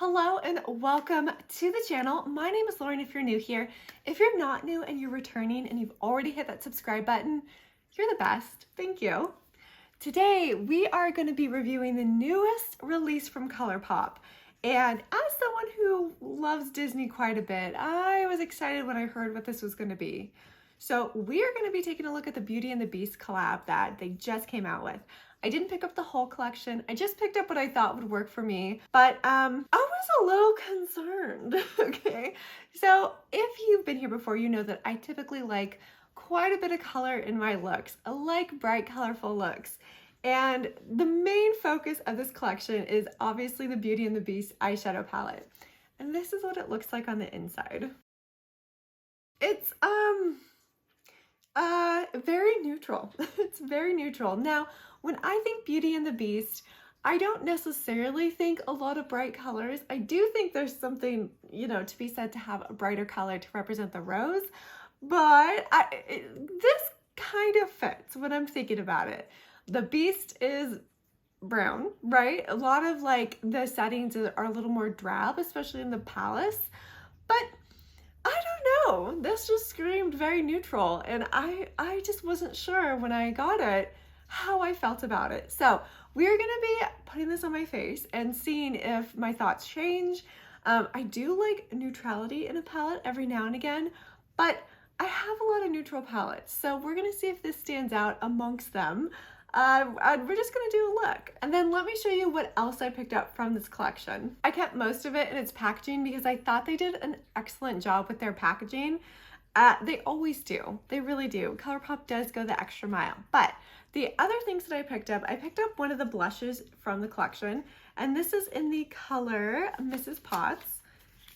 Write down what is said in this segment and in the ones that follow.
Hello and welcome to the channel. My name is Lauren if you're new here. If you're not new and you're returning and you've already hit that subscribe button, you're the best. Thank you. Today we are going to be reviewing the newest release from Colourpop. And as someone who loves Disney quite a bit, I was excited when I heard what this was going to be. So we are going to be taking a look at the Beauty and the Beast collab that they just came out with. I didn't pick up the whole collection. I just picked up what I thought would work for me, but I was a little concerned, okay? So if you've been here before, you know that I typically like quite a bit of color in my looks. I like bright, colorful looks. And the main focus of this collection is obviously the Beauty and the Beast eyeshadow palette. And this is what it looks like on the inside. It's very neutral. It's very neutral. Now, when I think Beauty and the Beast, I don't necessarily think a lot of bright colors. I do think there's something, you know, to be said to have a brighter color to represent the rose, but this kind of fits when I'm thinking about it. The Beast is brown, right? A lot of like the settings are a little more drab, especially in the palace, but I don't know. This just screamed very neutral, and I just wasn't sure when I got it how I felt about it. So we're gonna be putting this on my face and seeing if my thoughts change. I do like neutrality in a palette every now and again, but I have a lot of neutral palettes, so we're gonna see if this stands out amongst them. We're just gonna do a look, and then let me show you what else I picked up from this collection. I kept most of it in its packaging because I thought they did an excellent job with their packaging. They always do. They really do. Colourpop does go the extra mile. But the other things that I picked up one of the blushes from the collection, and this is in the color Mrs. Potts.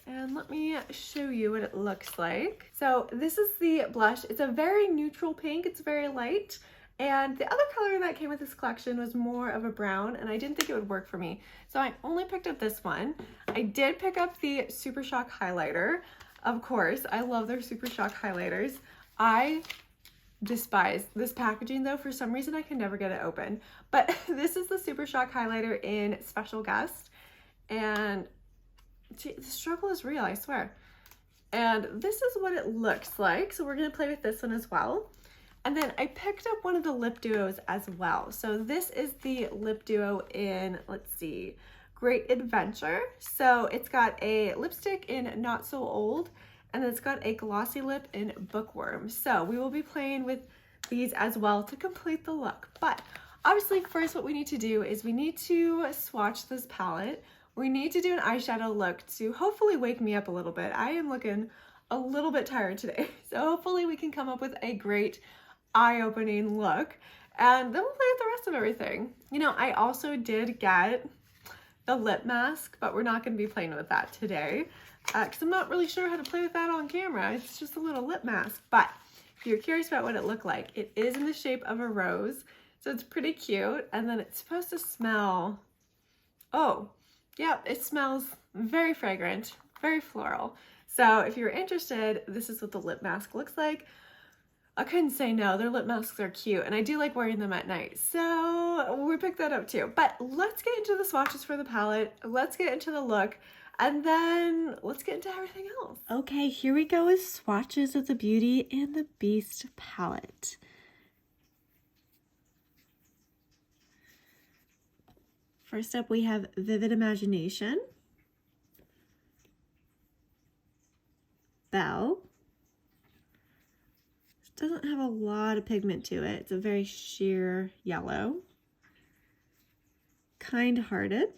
And let me show you what it looks like. So this is the blush. It's a very neutral pink. It's very light. And the other color that came with this collection was more of a brown, and I didn't think it would work for me. So I only picked up this one. I did pick up the Super Shock highlighter. Of course, I love their Super Shock highlighters. I despise this packaging though. For some reason, I can never get it open. But this is the Super Shock highlighter in Special Guest. And gee, the struggle is real, I swear. And this is what it looks like. So we're gonna play with this one as well. And then I picked up one of the lip duos as well. So this is the lip duo in, let's see, Great Adventure. So it's got a lipstick in Not So Old, and then it's got a glossy lip in Bookworm. So we will be playing with these as well to complete the look. But obviously first what we need to do is we need to swatch this palette. We need to do an eyeshadow look to hopefully wake me up a little bit. I am looking a little bit tired today. So hopefully we can come up with a great eye-opening look, and then we'll play with the rest of everything. You know, I also did get the lip mask, but we're not going to be playing with that today because I'm not really sure how to play with that on camera. It's just a little lip mask, but if you're curious about what it looked like, it is in the shape of a rose, so it's pretty cute. And then it's supposed to smell, oh yeah, it smells very fragrant, very floral. So if you're interested, this is what the lip mask looks like. I couldn't say no. Their lip masks are cute, and I do like wearing them at night, so we picked that up too. But let's get into the swatches for the palette. Let's get into the look, and then let's get into everything else. Okay, here we go with swatches of the Beauty and the Beast palette. First up, we have Vivid Imagination, Belle. Doesn't have a lot of pigment to it. It's a very sheer yellow. Kind-Hearted.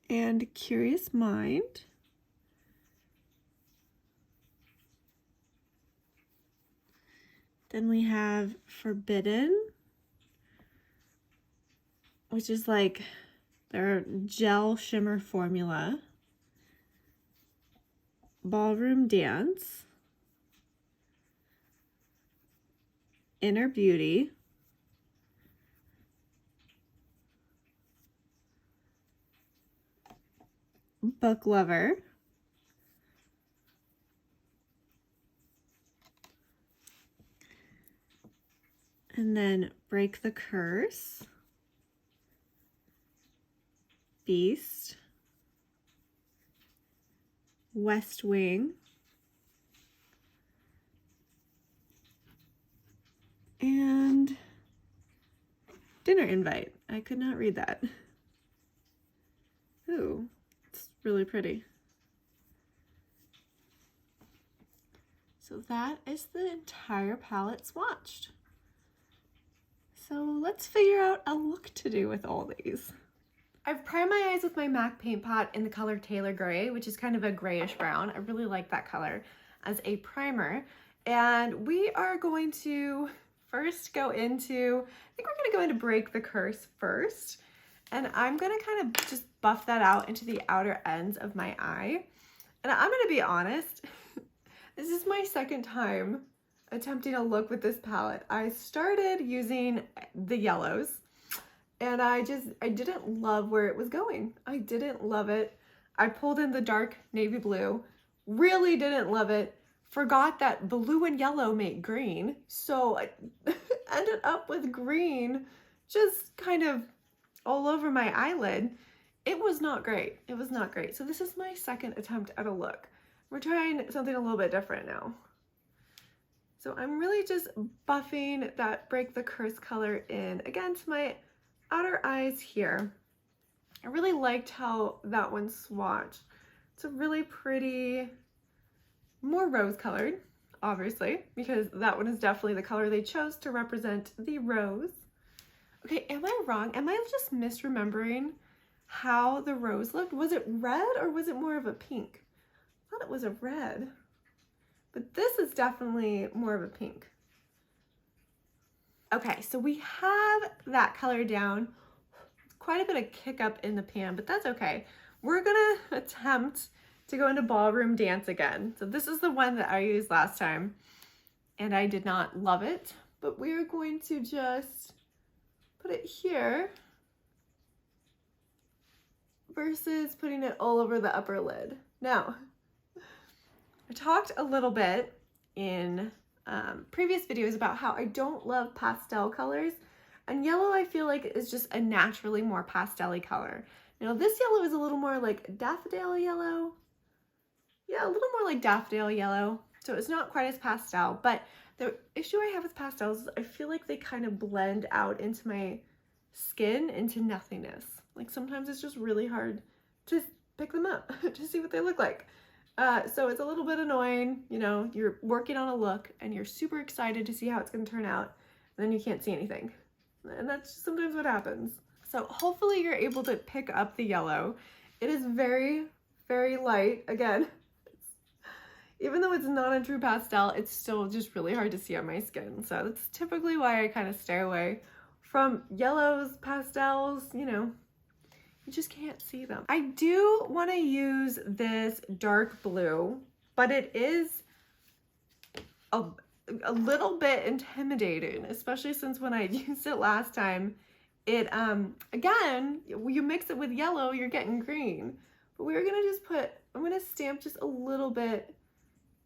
And Curious Mind. Then we have Forbidden, which is like their gel shimmer formula. Ballroom Dance, Inner Beauty, Book Lover, And then Break the Curse, Beast, West Wing, and Dinner Invite. I could not read that. Ooh, it's really pretty. So that is the entire palette swatched. So let's figure out a look to do with all these. I've primed my eyes with my MAC paint pot in the color Taylor Gray, which is kind of a grayish brown. I really like that color as a primer. And we are going to first go into, I think we're gonna go into Break the Curse first. And I'm gonna kind of just buff that out into the outer ends of my eye. And I'm gonna be honest, this is my second time attempting a look with this palette. I started using the yellows and I didn't love where it was going. I didn't love it. I pulled in the dark navy blue, really didn't love it. Forgot that blue and yellow make green. So I ended up with green just kind of all over my eyelid. It was not great. It was not great. So this is my second attempt at a look. We're trying something a little bit different now. So I'm really just buffing that Break the Curse color in against my outer eyes here. I really liked how that one swatched. It's a really pretty, more rose colored, obviously, because that one is definitely the color they chose to represent the rose. Okay, am I wrong? Am I just misremembering how the rose looked? Was it red or was it more of a pink? I thought it was a red. But this is definitely more of a pink. Okay, so we have that color down. Quite a bit of kick up in the pan, but that's okay. We're gonna attempt to go into Ballroom Dance again. So this is the one that I used last time, and I did not love it, but we're going to just put it here versus putting it all over the upper lid. Now, I talked a little bit in previous videos about how I don't love pastel colors, and yellow I feel like is just a naturally more pastel-y color. Now this yellow is a little more like daffodil yellow. Yeah, a little more like daffodil yellow. So it's not quite as pastel, but the issue I have with pastels is I feel like they kind of blend out into my skin into nothingness. Like sometimes it's just really hard to pick them up to see what they look like. So it's a little bit annoying, you know, you're working on a look and you're super excited to see how it's going to turn out, and then you can't see anything. And that's sometimes what happens. So hopefully you're able to pick up the yellow. It is very, very light. Again, even though it's not a true pastel, it's still just really hard to see on my skin. So that's typically why I kind of stay away from yellows, pastels, you know. You just can't see them. I do want to use this dark blue, but it is a little bit intimidating, especially since when I used it last time, it, again, you mix it with yellow, you're getting green. But we're going to just I'm going to stamp just a little bit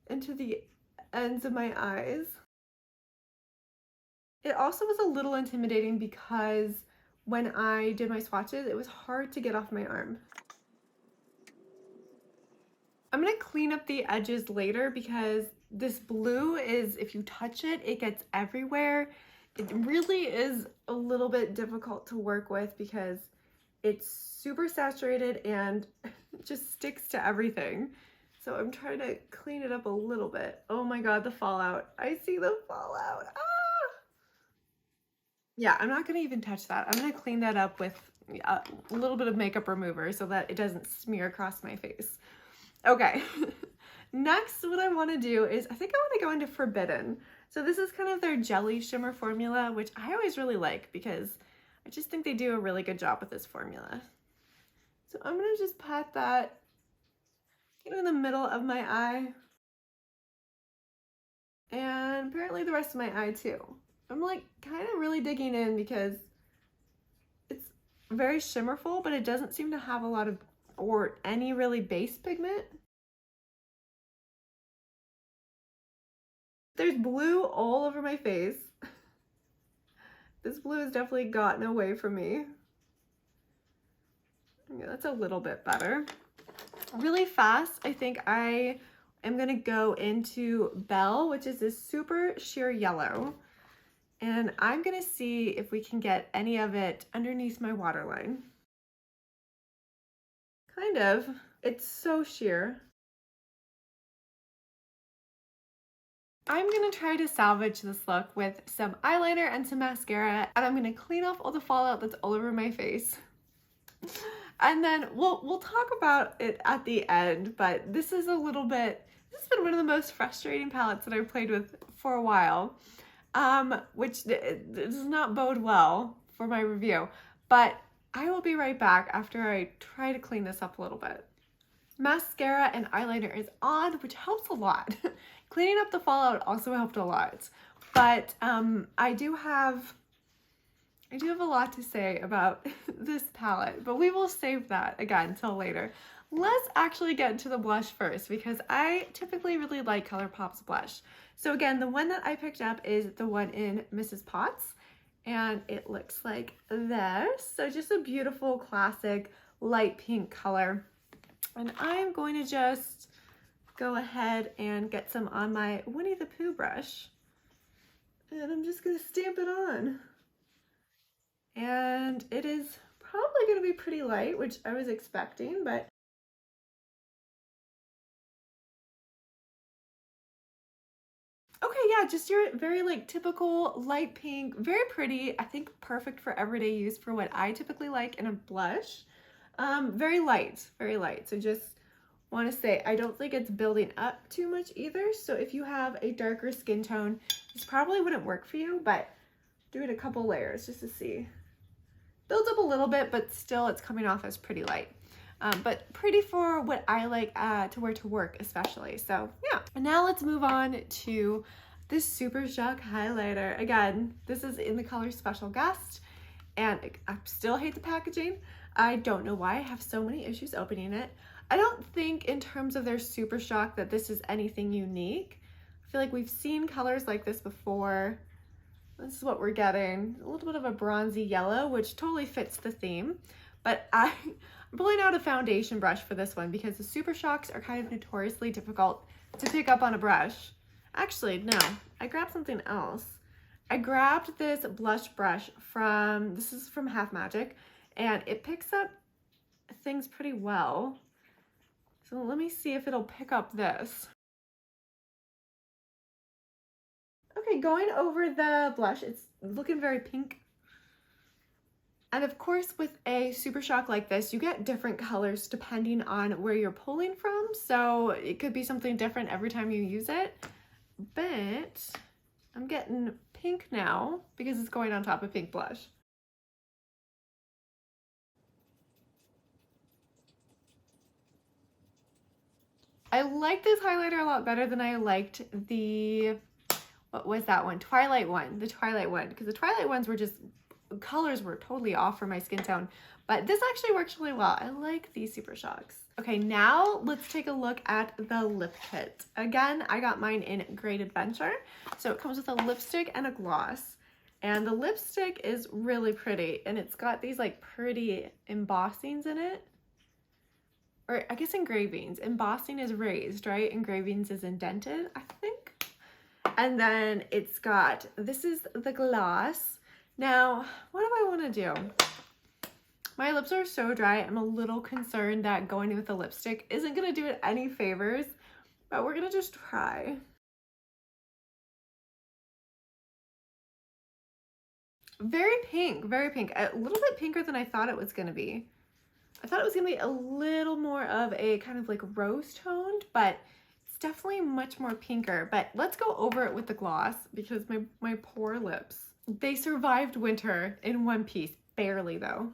into the ends of my eyes. It also was a little intimidating because when I did my swatches, it was hard to get off my arm. I'm gonna clean up the edges later because this blue is, if you touch it, it gets everywhere. It really is a little bit difficult to work with because it's super saturated and it just sticks to everything. So I'm trying to clean it up a little bit. Oh my God, the fallout. I see the fallout. Ah! Yeah, I'm not gonna even touch that. I'm gonna clean that up with a little bit of makeup remover so that it doesn't smear across my face. Okay, next what I wanna do is, I think I wanna go into Forbidden. So this is kind of their jelly shimmer formula, which I always really like because I just think they do a really good job with this formula. So I'm gonna just pat that in the middle of my eye. And apparently the rest of my eye too. I'm like kind of really digging in because it's very shimmerful, but it doesn't seem to have a lot of, or any really base pigment. There's blue all over my face. This blue has definitely gotten away from me. Yeah, that's a little bit better. Really fast, I think I am gonna go into Belle, which is this super sheer yellow. And I'm gonna see if we can get any of it underneath my waterline. Kind of. It's so sheer. I'm gonna try to salvage this look with some eyeliner and some mascara, and I'm gonna clean off all the fallout that's all over my face. And then we'll talk about it at the end, but this is a little bit, this has been one of the most frustrating palettes that I've played with for a while, which does not bode well for my review, but I will be right back after I try to clean this up a little bit. Mascara and eyeliner is on, which helps a lot. Cleaning up the fallout also helped a lot, but I do have a lot to say about this palette, but we will save that again until later. Let's actually get into the blush first, because I typically really like ColourPop's blush. So again, the one that I picked up is the one in Mrs. Potts, and it looks like this. So just a beautiful classic light pink color. And I'm going to just go ahead and get some on my Winnie the Pooh brush. And I'm just gonna stamp it on. And it is probably gonna be pretty light, which I was expecting, but okay, yeah, just your very like typical light pink, very pretty. I think perfect for everyday use for what I typically like in a blush. Very light, very light. So just want to say, I don't think it's building up too much either. So if you have a darker skin tone, this probably wouldn't work for you, but do it a couple layers just to see. Builds up a little bit, but still it's coming off as pretty light. But pretty for what I like to wear to work especially. So yeah. And now let's move on to this Super Shock highlighter. Again, this is in the color Special Guest, and I still hate the packaging. I don't know why I have so many issues opening it. I don't think in terms of their Super Shock that this is anything unique. I feel like we've seen colors like this before. This is what we're getting. A little bit of a bronzy yellow, which totally fits the theme. But I'm pulling out a foundation brush for this one because the Super Shocks are kind of notoriously difficult to pick up on a brush. Actually, no, I grabbed something else. I grabbed this blush brush from, this is from Half Magic, and it picks up things pretty well. So let me see if it'll pick up this. Okay, going over the blush, it's looking very pink. And of course, with a Super Shock like this, you get different colors depending on where you're pulling from. So it could be something different every time you use it. But I'm getting pink now because it's going on top of pink blush. I like this highlighter a lot better than I liked the, what was that one? Twilight one, the Twilight one, because the Twilight ones were just, colors were totally off for my skin tone, but this actually works really well. I like these Super Shocks. Okay, now let's take a look at the lip kit. Again, I got mine in Great Adventure. So it comes with a lipstick and a gloss, and the lipstick is really pretty, and it's got these like pretty embossings in it. Or I guess engravings. Embossing is raised, right? Engravings is indented, I think. And then it's got, this is the gloss. Now, what do I want to do? My lips are so dry, I'm a little concerned that going in with a lipstick isn't going to do it any favors, but we're going to just try. Very pink, very pink. A little bit pinker than I thought it was going to be. I thought it was going to be a little more of a kind of like rose toned, but it's definitely much more pinker. But let's go over it with the gloss because my poor lips. They survived winter in one piece, barely though.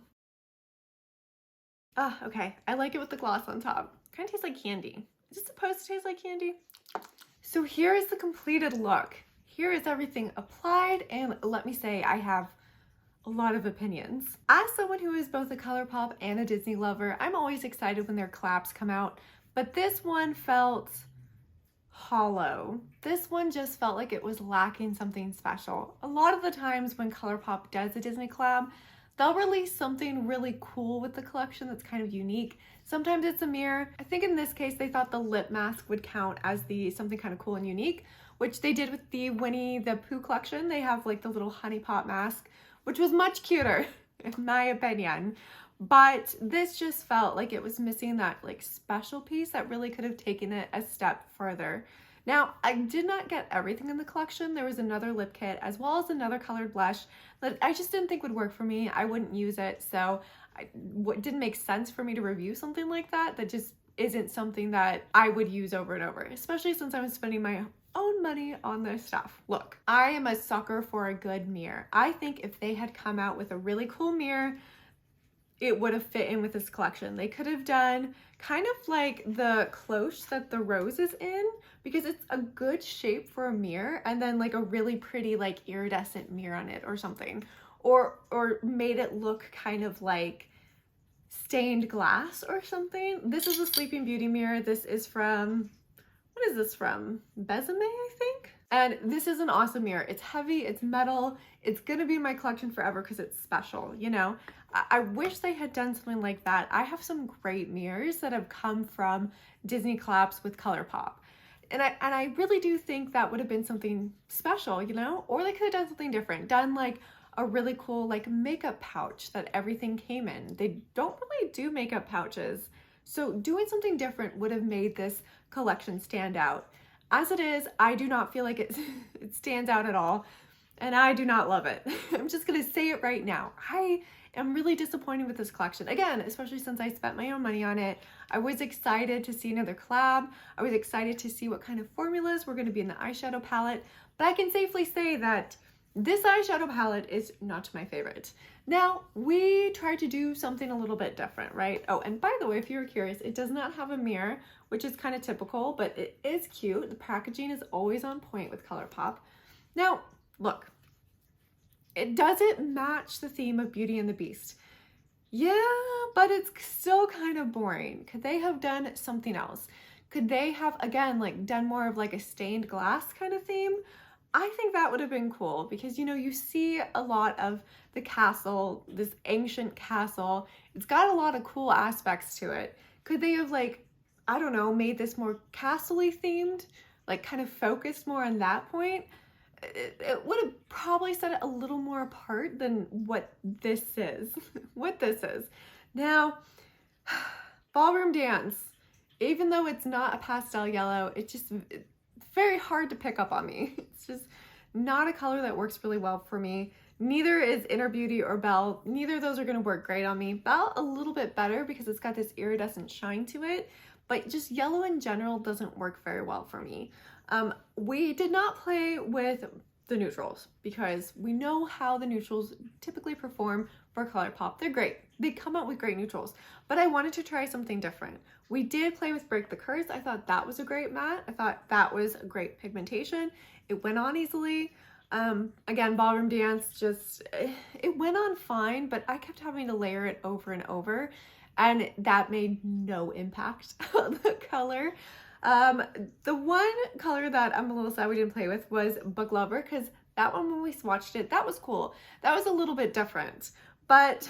Ah, okay. I like it with the gloss on top. Kind of tastes like candy. Is it supposed to taste like candy? So here is the completed look. Here is everything applied, and let me say I have a lot of opinions. As someone who is both a ColourPop and a Disney lover, I'm always excited when their collabs come out, but this one felt hollow. This one just felt like it was lacking something special. A lot of the times when Colourpop does a Disney collab, they'll release something really cool with the collection that's kind of unique. Sometimes it's a mirror. I think in this case, they thought the lip mask would count as the something kind of cool and unique, which they did with the Winnie the Pooh collection. They have like the little honey pot mask, which was much cuter, in my opinion. But this just felt like it was missing that like special piece that really could have taken it a step further. Now, I did not get everything in the collection. There was another lip kit as well as another colored blush that I just didn't think would work for me. I wouldn't use it, so it didn't make sense for me to review something like that. That just isn't something that I would use over and over, especially since I'm spending my own money on this stuff. Look, I am a sucker for a good mirror. I think if they had come out with a really cool mirror, it would have fit in with this collection. They could have done kind of like the cloche that the rose is in, because it's a good shape for a mirror, and then like a really pretty like iridescent mirror on it or something, or made it look kind of like stained glass or something. This is a Sleeping Beauty mirror. This is from, what is this from? Besame, I think. And this is an awesome mirror. It's heavy, it's metal. It's gonna be in my collection forever because it's special, you know? I wish they had done something like that. I have some great mirrors that have come from Disney collabs with Colourpop. And I really do think that would have been something special, you know? Or they could have done something different. Done like a really cool like makeup pouch that everything came in. They don't really do makeup pouches. So doing something different would have made this collection stand out. As it is, I do not feel like it stands out at all, and I do not love it. I'm just gonna say it right now. I am really disappointed with this collection. Again, especially since I spent my own money on it. I was excited to see another collab. I was excited to see what kind of formulas were gonna be in the eyeshadow palette, but I can safely say that this eyeshadow palette is not my favorite. Now, we tried to do something a little bit different, right? Oh, and by the way, if you're curious, it does not have a mirror, which is kind of typical, but it is cute. The packaging is always on point with Colourpop. Now, look, it doesn't match the theme of Beauty and the Beast. Yeah, but it's still kind of boring. Could they have done something else? Could they have, again, like done more of like a stained glass kind of theme? I think that would have been cool because, you know, you see a lot of the castle, this ancient castle. It's got a lot of cool aspects to it. Could they have, like, I don't know, made this more castle-y themed, like kind of focused more on that point? It would have probably set it a little more apart than what this is. What this is. Now, Ballroom Dance, even though it's not a pastel yellow, it's very hard to pick up on me. It's just not a color that works really well for me. Neither is Inner Beauty or Belle. Neither of those are going to work great on me. Belle a little bit better because it's got this iridescent shine to it, but just yellow in general doesn't work very well for me. We did not play with the neutrals because we know how the neutrals typically perform for Colourpop. They're great. They come out with great neutrals, but I wanted to try something different. We did play with Break the Curse. I thought that was a great matte. I thought that was a great pigmentation. It went on easily. Again, Ballroom Dance it went on fine, but I kept having to layer it over and over, and that made no impact on the color. The one color that I'm a little sad we didn't play with was Book Lover, because that one, when we swatched it, that was cool. That was a little bit different, but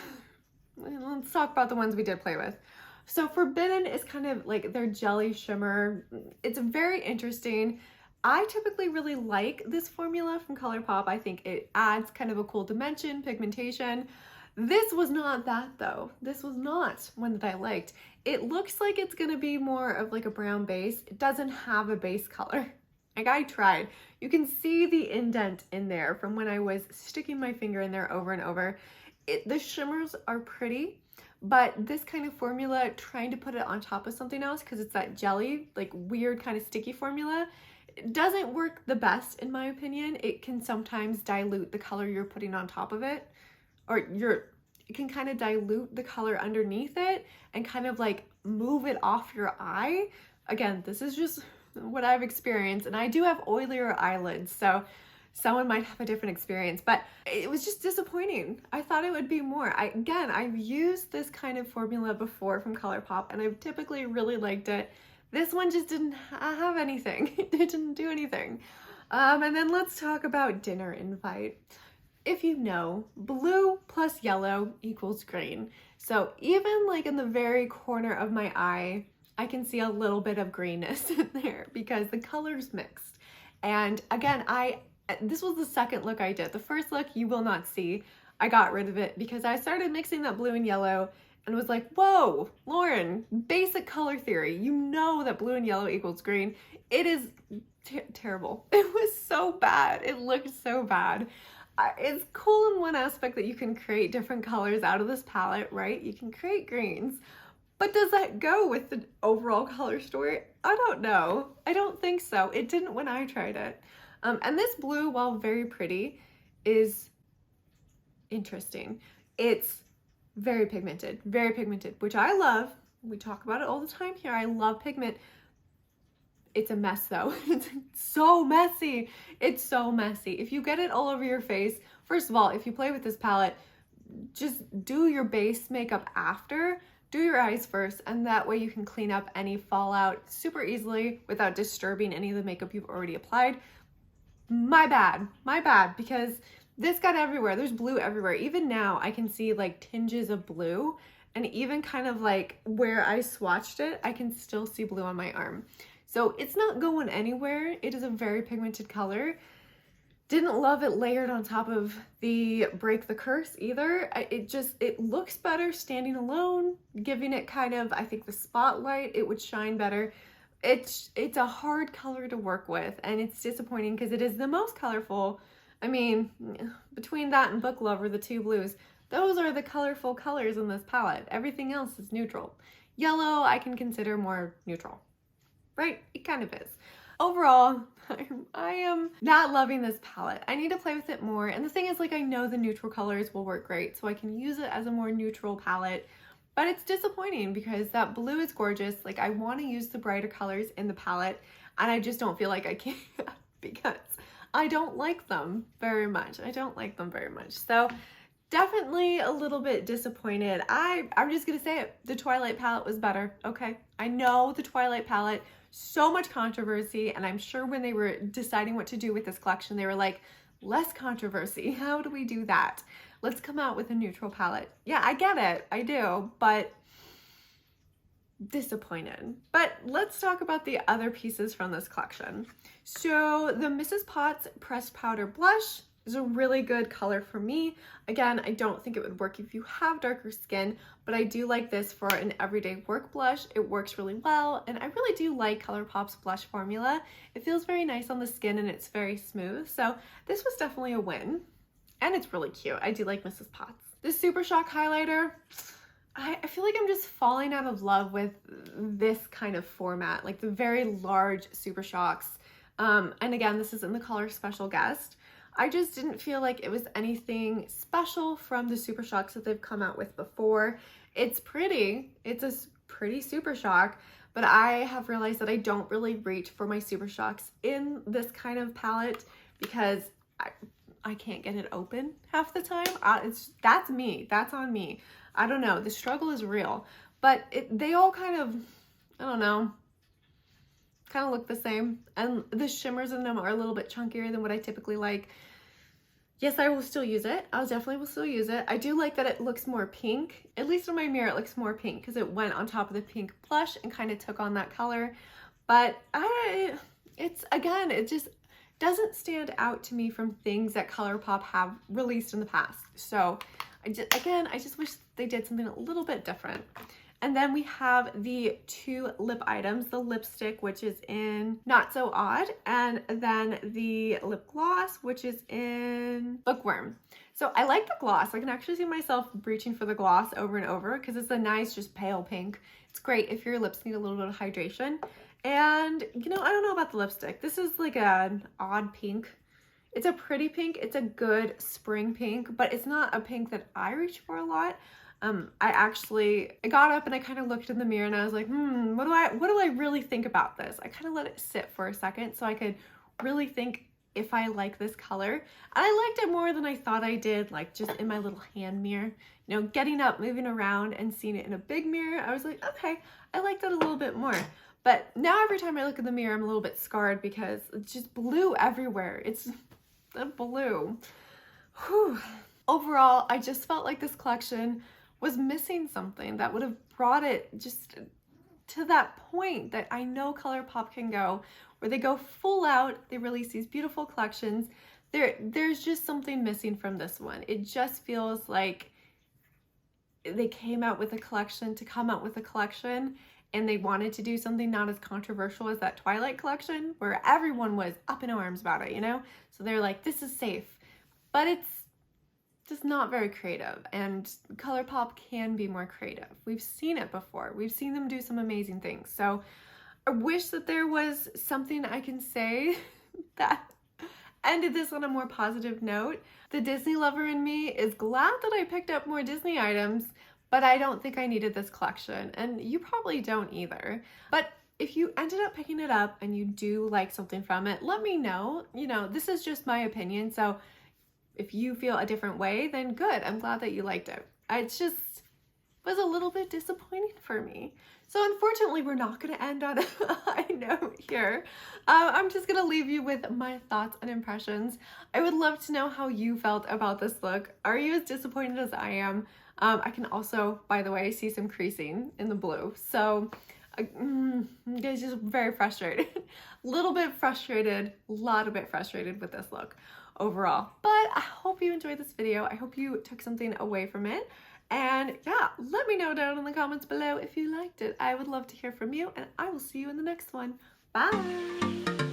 let's talk about the ones we did play with. So Forbidden is kind of like their jelly shimmer. It's very interesting. I typically really like this formula from Colourpop. I think it adds kind of a cool dimension, pigmentation. This was not that though. This was not one that I liked. It looks like it's gonna be more of like a brown base. It doesn't have a base color. Like, I tried. You can see the indent in there from when I was sticking my finger in there over and over. The shimmers are pretty, but this kind of formula, trying to put it on top of something else because it's that jelly, like weird kind of sticky formula, it doesn't work the best in my opinion. It can sometimes dilute the color you're putting on top of it, or it can kind of dilute the color underneath it and kind of like move it off your eye. Again, this is just what I've experienced, and I do have oilier eyelids, so someone might have a different experience, but it was just disappointing. I thought it would be more. Again, I've used this kind of formula before from Colourpop, and I've typically really liked it. This one just didn't have anything. It didn't do anything. And then let's talk about Dinner Invite. If you know, blue plus yellow equals green. So even like in the very corner of my eye, I can see a little bit of greenness in there because the colors mixed. And again, this was the second look I did. The first look you will not see. I got rid of it because I started mixing that blue and yellow and was like, whoa, Lauren, basic color theory. You know that blue and yellow equals green. It is terrible. It was so bad. It looked so bad. It's cool in one aspect that you can create different colors out of this palette, right? You can create greens. But does that go with the overall color story? I don't know. I don't think so. It didn't when I tried it. And this blue, while very pretty, is interesting. It's very pigmented, which I love. We talk about it all the time here. I love pigment. It's a mess though. It's so messy. It's so messy. If you get it all over your face, first of all, if you play with this palette, just do your base makeup after. Do your eyes first, and that way you can clean up any fallout super easily without disturbing any of the makeup you've already applied. My bad, because this got everywhere. There's blue everywhere. Even now I can see like tinges of blue, and even kind of like where I swatched it, I can still see blue on my arm. So it's not going anywhere. It is a very pigmented color. Didn't love it layered on top of the Break the Curse either. It looks better standing alone, giving it kind of, I think the spotlight, it would shine better. It's a hard color to work with, and it's disappointing because it is the most colorful. I mean, between that and Book Lover, the two blues, those are the colorful colors in this palette. Everything else is neutral. Yellow, I can consider more neutral, right? It kind of is. Overall, I am not loving this palette. I need to play with it more. And the thing is, like, I know the neutral colors will work great, so I can use it as a more neutral palette. But it's disappointing because that blue is gorgeous. Like, I want to use the brighter colors in the palette, and I just don't feel like I can because I don't like them very much. So definitely a little bit disappointed. I'm just gonna say it. The Twilight palette was better. Okay, I know the Twilight palette, so much controversy, and I'm sure when they were deciding what to do with this collection, they were like, less controversy. How do we do that? Let's come out with a neutral palette. Yeah, I get it. I do, but disappointed. But let's talk about the other pieces from this collection. So the Mrs. Potts Pressed Powder Blush is a really good color for me. Again, I don't think it would work if you have darker skin, but I do like this for an everyday work blush. It works really well, and I really do like ColourPop's blush formula. It feels very nice on the skin, and it's very smooth, so this was definitely a win. And it's really cute. I do like Mrs. Potts. The Super Shock highlighter, I feel like I'm just falling out of love with this kind of format, like the very large Super Shocks. And again, this is in the color Special Guest. I just didn't feel like it was anything special from the Super Shocks that they've come out with before. It's pretty. It's a pretty Super Shock, but I have realized that I don't really reach for my Super Shocks in this kind of palette because I can't get it open half the time. That's me. That's on me. I don't know. The struggle is real, but they all kind of, I don't know, kind of look the same, and the shimmers in them are a little bit chunkier than what I typically like. Yes, I will still use it. I definitely will still use it. I do like that it looks more pink. At least in my mirror, it looks more pink because it went on top of the pink blush and kind of took on that color. But it just doesn't stand out to me from things that ColourPop have released in the past. So I just wish they did something a little bit different. And then we have the two lip items, the lipstick, which is in Not So Odd, and then the lip gloss, which is in Bookworm. So I like the gloss. I can actually see myself reaching for the gloss over and over because it's a nice, just pale pink. It's great if your lips need a little bit of hydration. And, you know, I don't know about the lipstick. This is like an odd pink. It's a pretty pink. It's a good spring pink, but it's not a pink that I reach for a lot. I got up and I kind of looked in the mirror and I was like, what do I really think about this? I kind of let it sit for a second so I could really think if I like this color. And I liked it more than I thought I did, like just in my little hand mirror. You know, getting up, moving around and seeing it in a big mirror, I was like, okay, I like that a little bit more. But now every time I look in the mirror, I'm a little bit scarred because it's just blue everywhere. It's the blue. Whew. Overall, I just felt like this collection was missing something that would have brought it just to that point that I know ColourPop can go, where they go full out, they release these beautiful collections. There's just something missing from this one. It just feels like they came out with a collection to come out with a collection, and they wanted to do something not as controversial as that Twilight collection where everyone was up in arms about it, you know? So they're like, this is safe, but it's just not very creative, and ColourPop can be more creative. We've seen it before. We've seen them do some amazing things. So I wish that there was something I can say that ended this on a more positive note. The Disney lover in me is glad that I picked up more Disney items, but I don't think I needed this collection, and you probably don't either. But if you ended up picking it up and you do like something from it, let me know. You know, this is just my opinion, so if you feel a different way, then good. I'm glad that you liked it. It just was a little bit disappointing for me. So unfortunately, we're not going to end on a high note here. I'm just going to leave you with my thoughts and impressions. I would love to know how you felt about this look. Are you as disappointed as I am? I can also, by the way, see some creasing in the blue. So it's just very frustrated. Little bit frustrated, a lot of bit frustrated with this look overall. But I hope you enjoyed this video. I hope you took something away from it. And yeah, let me know down in the comments below if you liked it. I would love to hear from you, and I will see you in the next one. Bye!